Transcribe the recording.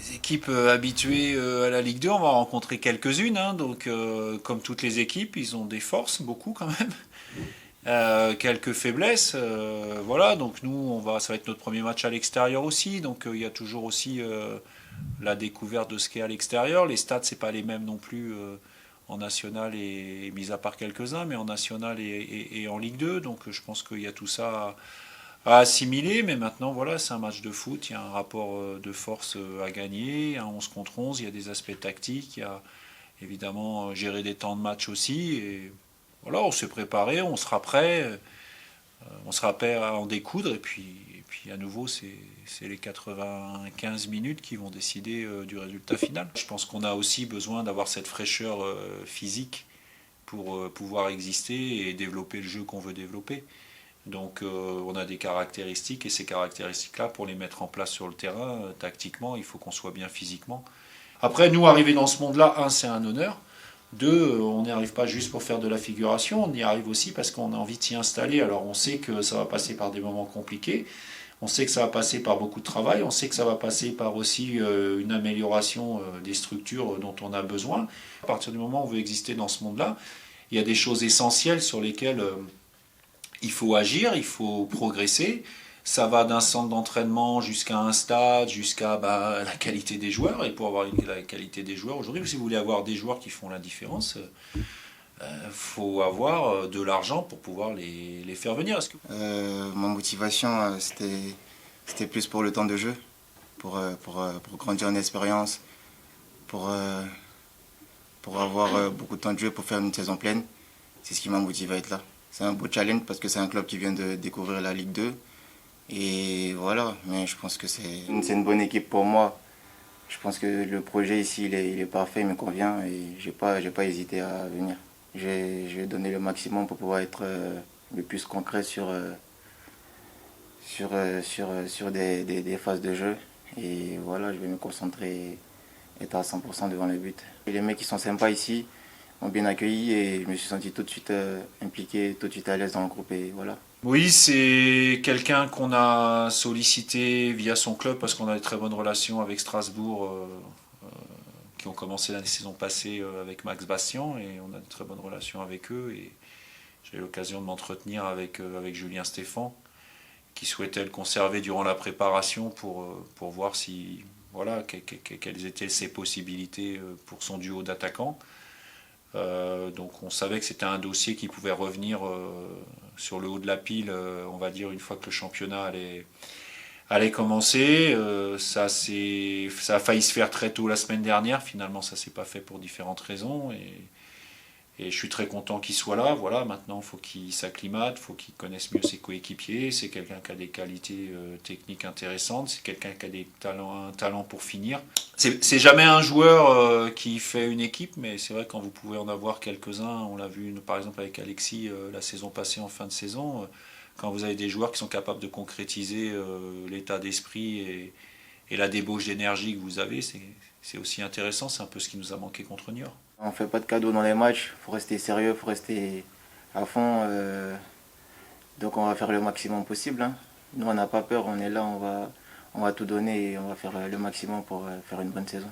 Les équipes habituées à la Ligue 2, on va en rencontrer quelques-unes, hein, donc comme toutes les équipes, ils ont des forces, beaucoup quand même. Quelques faiblesses, voilà. Donc nous, ça va être notre premier match à l'extérieur aussi. Donc il y a toujours aussi la découverte de ce qu'est à l'extérieur. Les stades, c'est pas les mêmes non plus en national et mis à part quelques-uns, mais en national et en Ligue 2. Donc je pense qu'il y a tout ça à assimiler. Mais maintenant, voilà, c'est un match de foot. Il y a un rapport de force à gagner, un 11 contre 11. Il y a des aspects tactiques. Il y a évidemment gérer des temps de match aussi. Et voilà, on s'est préparé, on sera prêt. On sera prêt à en découdre et puis à nouveau c'est les 95 minutes qui vont décider du résultat final. Je pense qu'on a aussi besoin d'avoir cette fraîcheur physique pour pouvoir exister et développer le jeu qu'on veut développer. Donc on a des caractéristiques et ces caractéristiques-là, pour les mettre en place sur le terrain, tactiquement, il faut qu'on soit bien physiquement. Après, nous, arriver dans ce monde-là, c'est un honneur. Deux, on n'y arrive pas juste pour faire de la figuration, on y arrive aussi parce qu'on a envie de s'y installer. Alors on sait que ça va passer par des moments compliqués, on sait que ça va passer par beaucoup de travail, on sait que ça va passer par aussi une amélioration des structures dont on a besoin. À partir du moment où on veut exister dans ce monde-là, il y a des choses essentielles sur lesquelles il faut agir, il faut progresser. Ça va d'un centre d'entraînement jusqu'à un stade, jusqu'à la qualité des joueurs. Et pour avoir la qualité des joueurs aujourd'hui, si vous voulez avoir des joueurs qui font la différence, faut avoir de l'argent pour pouvoir les faire venir. Ma motivation, c'était plus pour le temps de jeu, pour grandir en expérience, pour, pour avoir beaucoup de temps de jeu, pour faire une saison pleine. C'est ce qui m'a motivé à être là. C'est un beau challenge parce que c'est un club qui vient de découvrir la Ligue 2. Et voilà, mais je pense que c'est une bonne équipe pour moi. Je pense que le projet ici, il est parfait, il me convient et j'ai pas hésité à venir. Je vais donner le maximum pour pouvoir être le plus concret sur des phases de jeu. Et voilà, je vais me concentrer et être à 100% devant le but. Et les mecs qui sont sympas ici m'ont bien accueilli et je me suis senti tout de suite impliqué, tout de suite à l'aise dans le groupe et voilà. Oui, c'est quelqu'un qu'on a sollicité via son club parce qu'on a de très bonnes relations avec Strasbourg, qui ont commencé l'année saison passée avec Max Bastian, et on a de très bonnes relations avec eux. Et j'ai eu l'occasion de m'entretenir avec Julien Stéphan, qui souhaitait le conserver durant la préparation pour voir si voilà quelles étaient ses possibilités pour son duo d'attaquants. Donc on savait que c'était un dossier qui pouvait revenir sur le haut de la pile, on va dire, une fois que le championnat allait commencer. Ça a failli se faire très tôt la semaine dernière. Finalement, ça s'est pas fait pour différentes raisons. Et je suis très content qu'il soit là. Voilà, maintenant, il faut qu'il s'acclimate, il faut qu'il connaisse mieux ses coéquipiers. C'est quelqu'un qui a des qualités techniques intéressantes. C'est quelqu'un qui a un talent pour finir. C'est jamais un joueur qui fait une équipe, mais c'est vrai, quand vous pouvez en avoir quelques-uns, on l'a vu par exemple avec Alexis la saison passée en fin de saison, quand vous avez des joueurs qui sont capables de concrétiser l'état d'esprit et la débauche d'énergie que vous avez, c'est aussi intéressant. C'est un peu ce qui nous a manqué contre Niort. On fait pas de cadeaux dans les matchs, faut rester sérieux, faut rester à fond. Donc on va faire le maximum possible, hein. Nous on n'a pas peur, on est là, on va tout donner et on va faire le maximum pour faire une bonne saison.